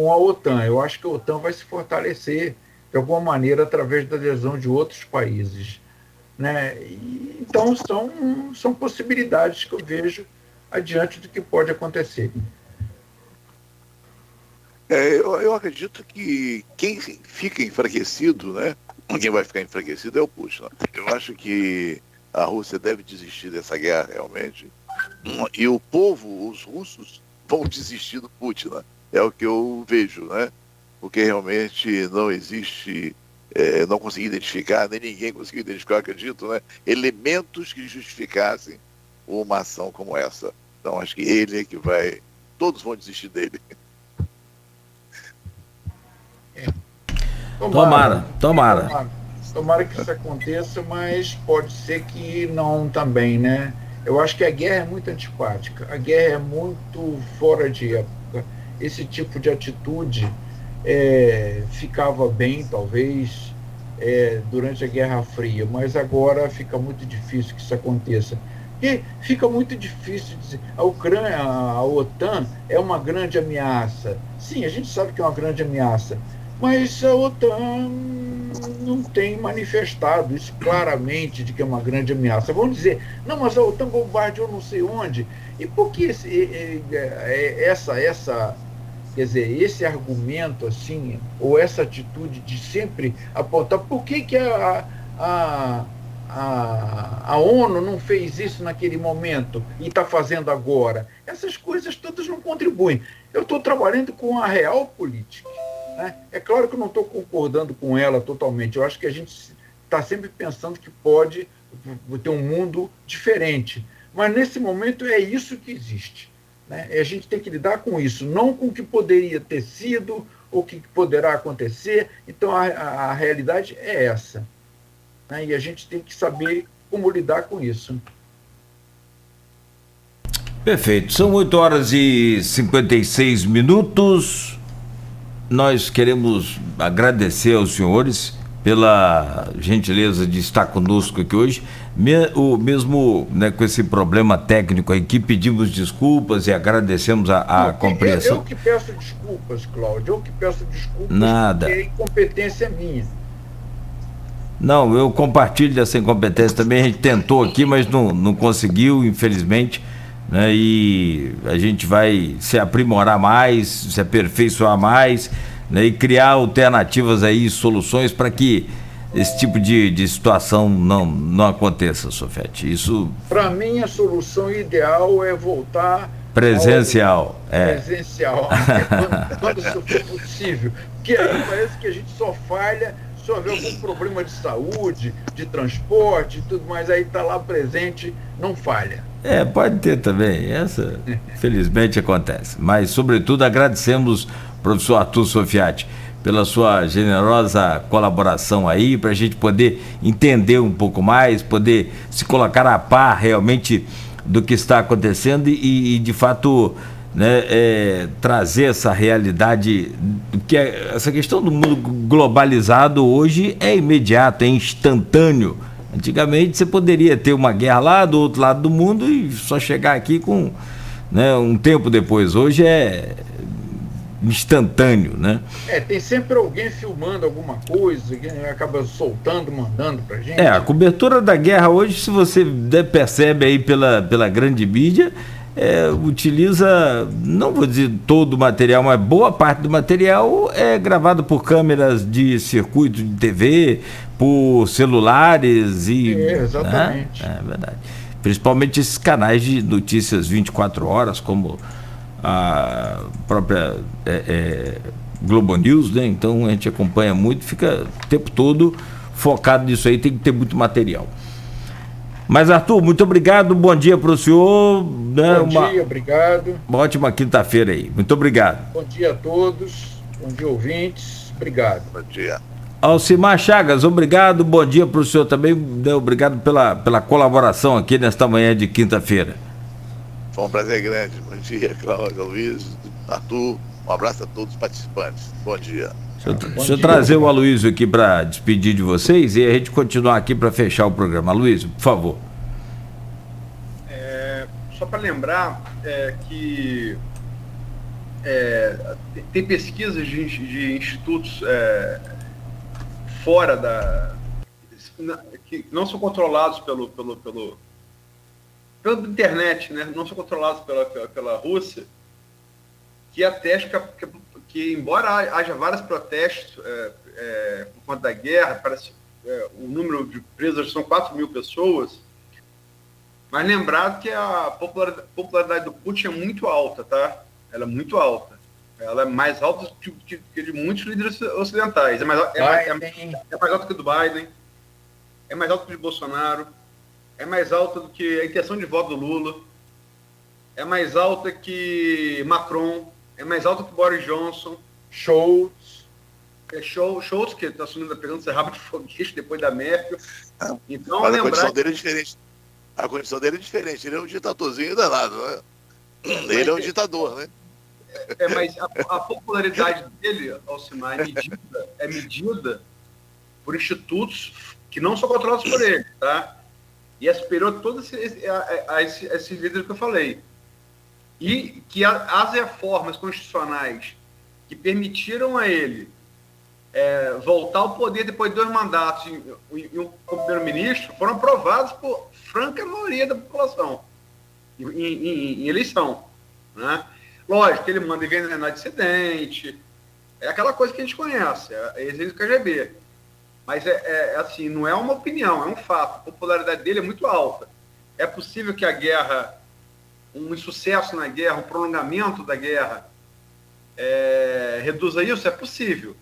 a OTAN. Eu acho que a OTAN vai se fortalecer de alguma maneira através da adesão de outros países, né? Então são possibilidades que eu vejo adiante do que pode acontecer. Eu acredito que quem fica enfraquecido, né? Quem vai ficar enfraquecido é o Putin. Né? Eu acho que a Rússia deve desistir dessa guerra realmente. E o povo, os russos, vão desistir do Putin. Né? É o que eu vejo, né? Porque realmente não existe, não consegui identificar, nem ninguém conseguiu identificar, acredito, né? Elementos que justificassem uma ação como essa. Então acho que ele é que vai, todos vão desistir dele. Tomara. Tomara que isso aconteça, mas pode ser que não também, né? Eu acho que a guerra é muito antipática, a guerra é muito fora de época. Esse tipo de atitude ficava bem, talvez, durante a Guerra Fria, mas agora fica muito difícil que isso aconteça. E fica muito difícil dizer, a OTAN é uma grande ameaça. Sim, a gente sabe que é uma grande ameaça, mas a OTAN não tem manifestado isso claramente de que é uma grande ameaça. Vamos dizer, não, mas a OTAN bombardeou não sei onde. E por que esse argumento assim, ou essa atitude de sempre apontar, por que a ONU não fez isso naquele momento e está fazendo agora? Essas coisas todas não contribuem. Eu estou trabalhando com a real política. Né? É claro que eu não estou concordando com ela totalmente. Eu acho que a gente está sempre pensando que pode ter um mundo diferente. Mas nesse momento é isso que existe. Né? E a gente tem que lidar com isso, não com o que poderia ter sido ou o que poderá acontecer. Então a realidade é essa. Né? E a gente tem que saber como lidar com isso. Perfeito. São 8h56. Nós queremos agradecer aos senhores pela gentileza de estar conosco aqui hoje. Mesmo, né, com esse problema técnico aqui, pedimos desculpas e agradecemos a compreensão. Eu que peço desculpas, Cláudio. Eu que peço desculpas. Nada. Porque a incompetência é minha. Não, eu compartilho dessa incompetência também. A gente tentou aqui, mas não conseguiu, infelizmente. Né, e a gente vai se aprimorar mais, se aperfeiçoar mais, né, e criar alternativas aí, soluções para que esse tipo de situação não aconteça, Sofete. Isso, para mim, a solução ideal é voltar presencial. Presencial, quando isso for possível. Porque aí parece que a gente só falha se houver algum problema de saúde, de transporte e tudo mais, aí está lá presente, não falha. Pode ter também, essa felizmente acontece, mas sobretudo agradecemos, professor Arthur Sofiati, pela sua generosa colaboração aí, para a gente poder entender um pouco mais, poder se colocar a par realmente do que está acontecendo e de fato, né, trazer essa realidade, que essa questão do mundo globalizado hoje é imediato, é instantâneo. Antigamente você poderia ter uma guerra lá do outro lado do mundo e só chegar aqui com, né, um tempo depois. Hoje é instantâneo, né? Tem sempre alguém filmando alguma coisa, que acaba soltando, mandando pra gente. A cobertura da guerra hoje, se você percebe aí pela grande mídia, utiliza, não vou dizer todo o material, mas boa parte do material é gravado por câmeras de circuito de TV, por celulares e... exatamente. Né? É verdade. Principalmente esses canais de notícias 24 horas, como a própria Globo News, né? Então a gente acompanha muito, fica o tempo todo focado nisso aí, tem que ter muito material. Mas, Arthur, muito obrigado, bom dia para o senhor. Né? Bom dia, obrigado. Uma ótima quinta-feira aí, muito obrigado. Bom dia a todos, bom dia, ouvintes, obrigado. Bom dia. Alcimar Chagas, obrigado, bom dia para o senhor também, né? Obrigado pela colaboração aqui nesta manhã de quinta-feira. Foi um prazer grande, bom dia, Cláudio, Luiz, Arthur, um abraço a todos os participantes, bom dia. Deixa eu trazer o Aloysio aqui para despedir de vocês e a gente continuar aqui para fechar o programa. Aloysio, por favor. Só para lembrar que tem pesquisas de institutos fora que não são controlados pela internet, né? Não são controlados pela Rússia, que atestam que, embora haja vários protestos por conta da guerra, parece o número de presas são 4 mil pessoas, mas lembrado que a popularidade do Putin é muito alta, tá? Ela é muito alta. Ela é mais alta que de muitos líderes ocidentais. É mais alta que do Biden, é mais alta que do Bolsonaro, é mais alta do que a intenção de voto do Lula, é mais alta que Macron, é mais alta que Boris Johnson, Scholz, que está assumindo a presidência rabo de foguete depois da Merkel. Então, mas a condição dele é diferente. A condição dele é diferente. Ele é um ditadorzinho danado, né? Ele é um ditador, né? Mas a popularidade dele, Alcimar, é medida por institutos que não são controlados por ele, tá? E é superior a todos esses líderes que eu falei. E que as reformas constitucionais que permitiram a ele voltar ao poder depois de 2 mandatos e um primeiro-ministro foram aprovadas por franca maioria da população em eleição, né? Lógico que ele manda envenenar dissidente, é aquela coisa que a gente conhece, é exercício do KGB. Mas assim, não é uma opinião, é um fato. A popularidade dele é muito alta. É possível que a guerra, um insucesso na guerra, um prolongamento da guerra, reduza isso? É possível.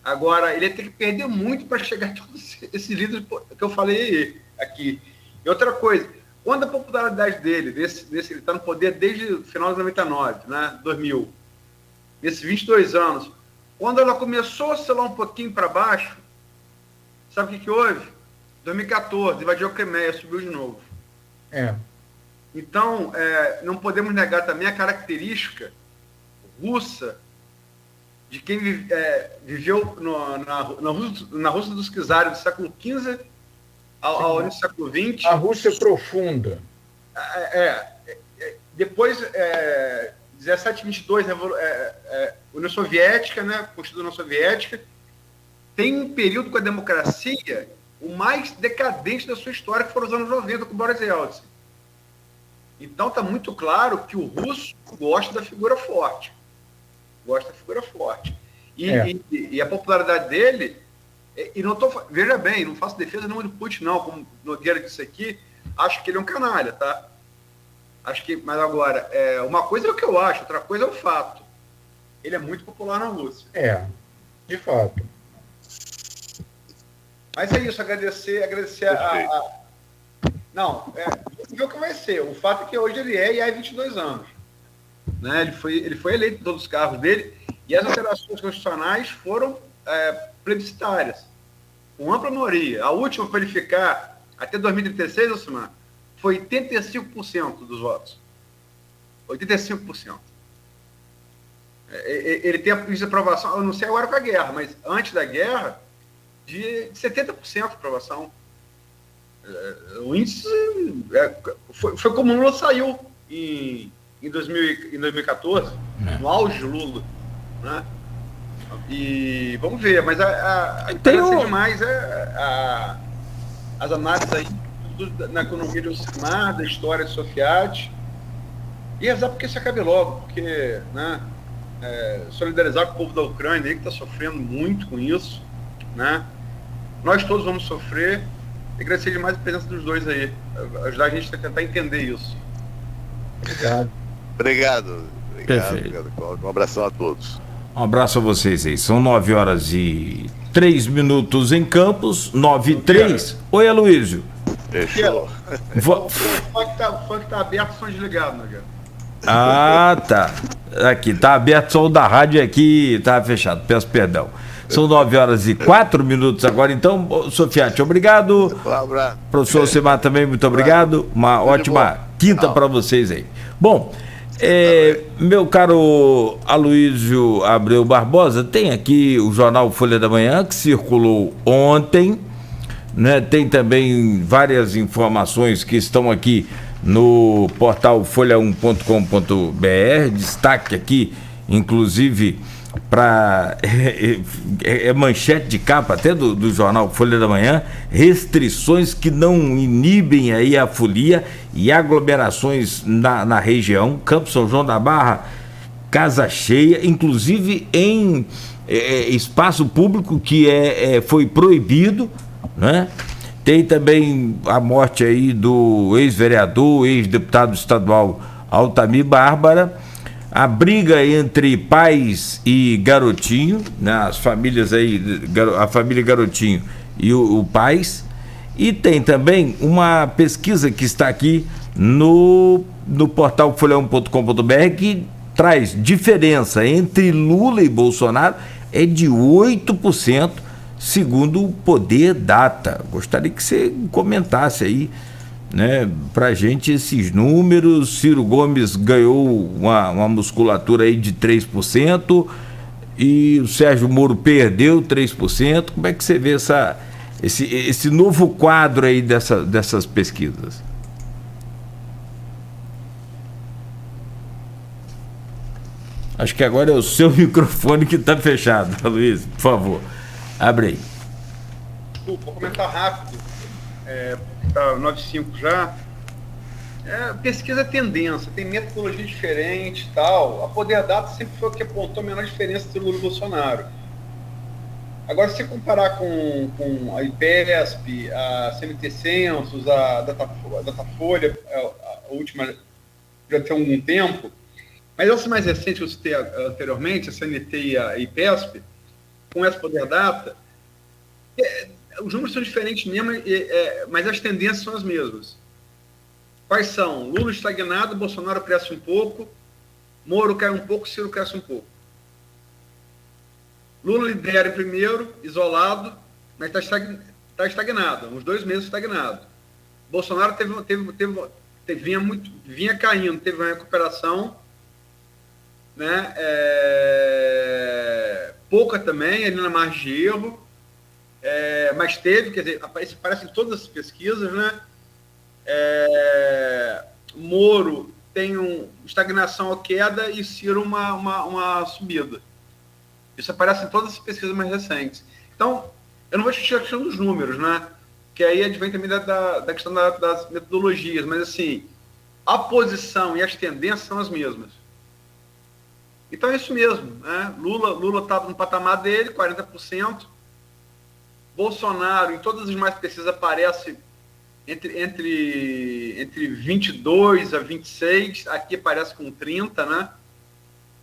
Agora, ele tem que perder muito para chegar a todos esses líderes que eu falei aqui. E outra coisa, quando a popularidade dele, ele está no poder desde o final de 99, né, 2000, nesses 22 anos, quando ela começou a oscilar um pouquinho para baixo, sabe o que houve? 2014, invadiu a Crimeia, subiu de novo. Então, não podemos negar também a característica russa de quem viveu na Rússia dos czares do século XV ao início do século XX. A Rússia profunda. Depois, 1722, União Soviética, né, Constituição União Soviética, tem um período com a democracia o mais decadente da sua história, que foram os anos 90, com Boris Yeltsin. Então, está muito claro que o russo gosta da figura forte. E a popularidade dele, veja bem, não faço defesa nenhuma do Putin, não, como Nogueira disse aqui, acho que ele é um canalha, tá? Mas agora, uma coisa é o que eu acho, outra coisa é o fato. Ele é muito popular na Rússia. De fato. Mas é isso, agradecer Não, vamos ver o que vai ser. O fato é que hoje ele e há 22 anos. Né? Ele foi eleito em todos os cargos dele, e as alterações constitucionais foram plebiscitárias, com ampla maioria. A última para ele ficar até 2036, Alcimar, foi 85% dos votos. 85%. Ele tem a aprovação, eu não sei agora com a guerra, mas antes da guerra, de 70% de aprovação. O índice foi como o Lula saiu em 2014, no auge do Lula, né? E vamos ver, mas demais as análises aí na economia de Alcimar, da história de Sofiati, e rezar porque isso acabe logo, porque, né, solidarizar com o povo da Ucrânia aí, que está sofrendo muito com isso, né? Nós todos vamos sofrer, e agradecer demais a presença dos dois aí, ajudar a gente a tentar entender isso. Obrigado. Um abração a todos. Um abraço a vocês aí. São 9h03 em Campos, 9h03. Oi, Aloysio. Fechou. O funk tá aberto, som desligado, né, cara? Ah, tá. Aqui, tá aberto só o da rádio, aqui tá fechado, peço perdão. São 9h04 agora, então, Sofiati, obrigado. Um abraço. Professor Alcimar também, muito obrigado. Uma ótima quinta para vocês aí. Bom, meu caro Aloysio Abreu Barbosa, tem aqui o jornal Folha da Manhã, que circulou ontem, né? Tem também várias informações que estão aqui no portal folha1.com.br, destaque aqui, inclusive, para manchete de capa até do jornal Folha da Manhã: restrições que não inibem aí a folia e aglomerações na região. Campos São João da Barra casa cheia, inclusive em espaço público que foi proibido, né? Tem também a morte aí do ex-vereador, ex-deputado estadual Altamir Bárbara, a briga entre pais e garotinho, né? As famílias aí, a família Garotinho e o pais, e tem também uma pesquisa que está aqui no portal folha1.com.br que traz diferença entre Lula e Bolsonaro é de 8%, segundo o Poder Data. Gostaria que você comentasse aí, né, pra gente esses números. Ciro Gomes ganhou uma musculatura aí de 3% e o Sérgio Moro perdeu 3%. Como é que você vê esse novo quadro aí dessas pesquisas? Acho que agora é o seu microfone que está fechado, Luiz, por favor, abre aí. Desculpa, vou comentar rápido, está 9,5 já. Pesquisa é tendência, tem metodologia diferente e tal. A Poder Data sempre foi o que apontou a menor diferença entre Lula e Bolsonaro. Agora, se você comparar com a IPESP, a CNT Census, a Datafolha, a última já tem algum tempo, mas essa mais recente que eu citei anteriormente, a CNT e a IPESP, com essa Poder Data, os números são diferentes mesmo, mas as tendências são as mesmas. Quais são? Lula estagnado, Bolsonaro cresce um pouco, Moro cai um pouco, Ciro cresce um pouco. Lula lidera em primeiro, isolado, mas está estagnado, uns 2 meses estagnado. Bolsonaro vinha caindo, teve uma recuperação, né? Pouca também, ali na margem de erro, mas teve, quer dizer, aparece em todas as pesquisas, né? Moro tem estagnação ou queda e Ciro uma subida. Isso aparece em todas as pesquisas mais recentes. Então, eu não vou discutir a questão dos números, né? Que aí advém também da questão das metodologias, mas assim, a posição e as tendências são as mesmas. Então é isso mesmo, né? Lula está no patamar dele, 40%. Bolsonaro, em todas as mais pesquisas, aparece entre 22 a 26, aqui aparece com 30, né?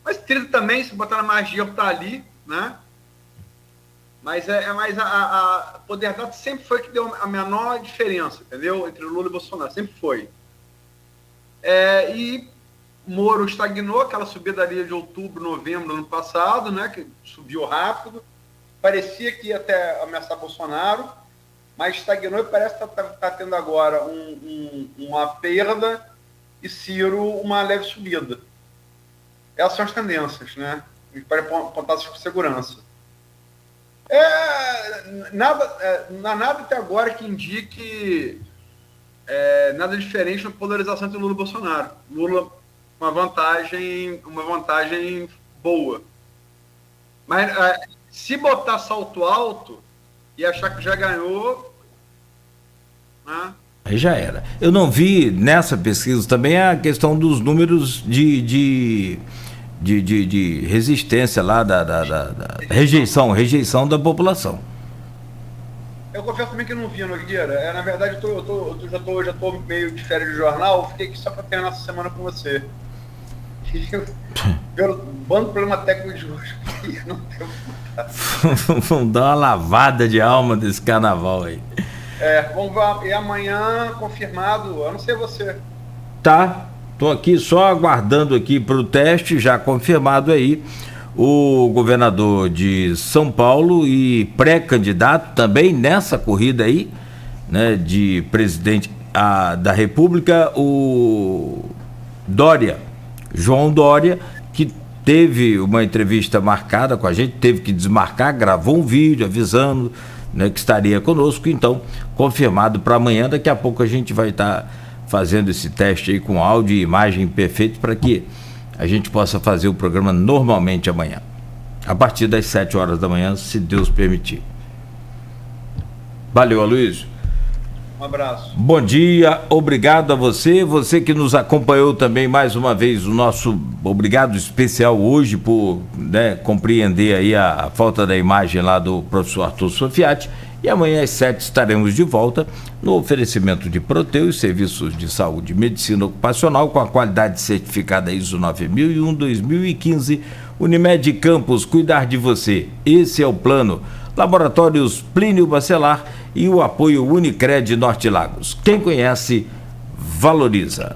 Mas 30 também, se botar na margem, está ali, né? Mas a Poder Data sempre foi que deu a menor diferença, entendeu? Entre Lula e Bolsonaro, sempre foi. E Moro estagnou, aquela subida ali de outubro, novembro do ano passado, né? Que subiu rápido. Parecia que ia até ameaçar Bolsonaro, mas estagnou e parece que está tendo agora uma perda e Ciro uma leve subida. Essas são as tendências, né? Para apontar com segurança. Não há nada até agora que indique nada diferente na polarização entre Lula e Bolsonaro. Lula uma vantagem boa. Mas se botar salto alto e achar que já ganhou, né? Aí já era. Eu não vi nessa pesquisa também a questão dos números de resistência lá, da rejeição da população. Eu confesso também que não vi, Nogueira. Na verdade, eu já estou meio de férias de jornal, fiquei aqui só para terminar essa semana com você. Pelo bando de problema técnico de hoje, não deu. Vamos dar uma lavada de alma desse carnaval aí. Vamos ver. E amanhã, confirmado, eu não sei você. Tá, tô aqui só aguardando aqui para o teste, já confirmado aí, o governador de São Paulo e pré-candidato também nessa corrida aí, né, de presidente da República, o João Dória, que teve uma entrevista marcada com a gente, teve que desmarcar, gravou um vídeo avisando, né, que estaria conosco, então confirmado para amanhã. Daqui a pouco a gente vai estar fazendo esse teste aí com áudio e imagem perfeito para que a gente possa fazer o programa normalmente amanhã, a partir das 7 horas da manhã, se Deus permitir. Valeu, Aloysio. Um abraço. Bom dia, obrigado a você, você que nos acompanhou também mais uma vez, o nosso obrigado especial hoje por, né, compreender aí a falta da imagem lá do professor Arthur Sofiati. E amanhã às 7 estaremos de volta no oferecimento de Proteus, serviços de saúde e medicina ocupacional com a qualidade certificada ISO 9001-2015. Unimed Campos, cuidar de você. Esse é o plano. Laboratórios Plínio Bacelar e o apoio Unicred Norte Lagos. Quem conhece, valoriza.